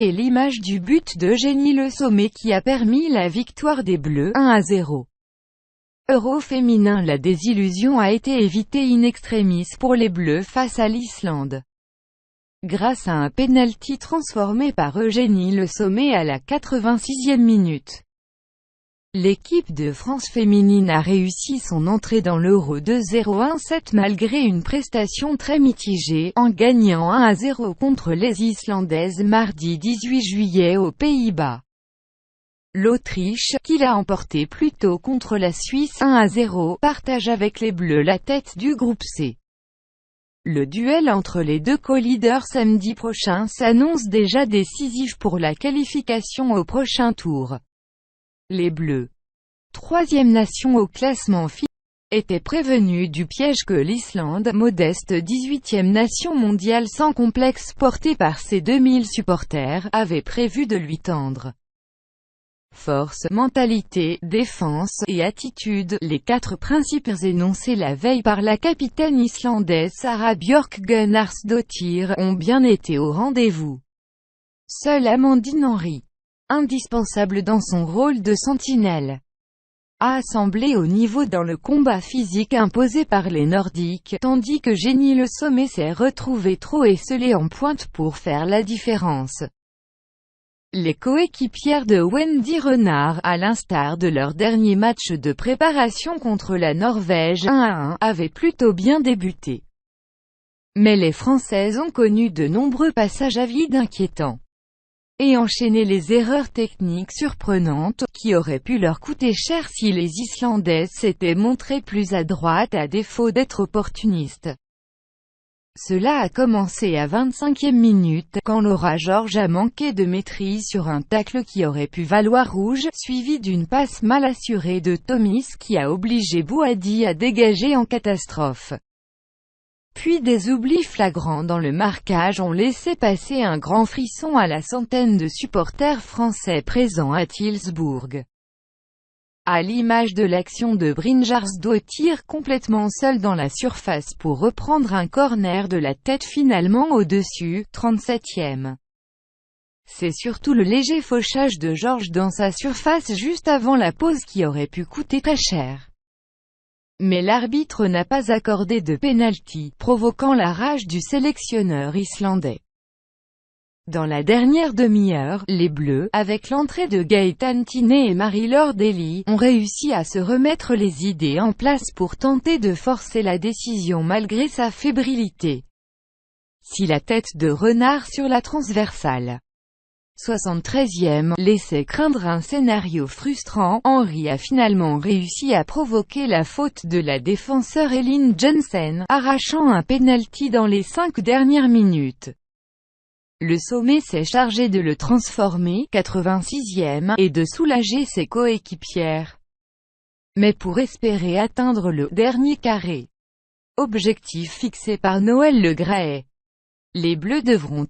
Et l'image du but d'Eugénie Le Sommer qui a permis la victoire des Bleus, 1-0. Euro féminin. La désillusion a été évitée in extremis pour les Bleus face à l'Islande. Grâce à un pénalty transformé par Eugénie Le Sommer à la 86e minute. L'équipe de France féminine a réussi son entrée dans l'Euro 2017 malgré une prestation très mitigée, en gagnant 1-0 contre les Islandaises mardi 18 juillet aux Pays-Bas. L'Autriche, qui l'a emporté plus tôt contre la Suisse 1-0, partage avec les Bleus la tête du groupe C. Le duel entre les deux co-leaders samedi prochain s'annonce déjà décisif pour la qualification au prochain tour. Les Bleus, troisième nation au classement FIFA, étaient prévenus du piège que l'Islande, modeste 18e nation mondiale sans complexe portée par ses 2000 supporters, avait prévu de lui tendre. Force, mentalité, défense et attitude, les quatre principes énoncés la veille par la capitaine islandaise Sara Björk Gunnarsdóttir, ont bien été au rendez-vous. Seule Amandine Henry, indispensable dans son rôle de sentinelle, a semblé au niveau dans le combat physique imposé par les Nordiques, tandis que Eugénie Le Sommer s'est retrouvée trop esselée en pointe pour faire la différence. Les coéquipières de Wendy Renard, à l'instar de leur dernier match de préparation contre la Norvège 1-1, avaient plutôt bien débuté. Mais les Françaises ont connu de nombreux passages à vide inquiétants. Et enchaîné les erreurs techniques surprenantes, qui auraient pu leur coûter cher si les Islandaises s'étaient montrées plus adroites à défaut d'être opportunistes. Cela a commencé à 25e minute, quand Laura George a manqué de maîtrise sur un tacle qui aurait pu valoir rouge, suivi d'une passe mal assurée de Thomis qui a obligé Bouhaddi à dégager en catastrophe. Puis des oublis flagrants dans le marquage ont laissé passer un grand frisson à la centaine de supporters français présents à Hillsborough. À l'image de l'action de Brynjarsdóttir complètement seule dans la surface pour reprendre un corner de la tête finalement au-dessus, 37e. C'est surtout le léger fauchage de George dans sa surface juste avant la pause qui aurait pu coûter très cher. Mais l'arbitre n'a pas accordé de pénalty, provoquant la rage du sélectionneur islandais. Dans la dernière demi-heure, les Bleus, avec l'entrée de Gaëtane Tiné et Marie-Laure Daly, ont réussi à se remettre les idées en place pour tenter de forcer la décision malgré sa fébrilité. Si la tête de Renard sur la transversale 73e laissait craindre un scénario frustrant, Henry a finalement réussi à provoquer la faute de la défenseur Elin Jensen, arrachant un pénalty dans les 5 dernières minutes. Le Sommet s'est chargé de le transformer, 86e, et de soulager ses coéquipières. Mais pour espérer atteindre le dernier carré, objectif fixé par Noël Le Graët, les Bleus devront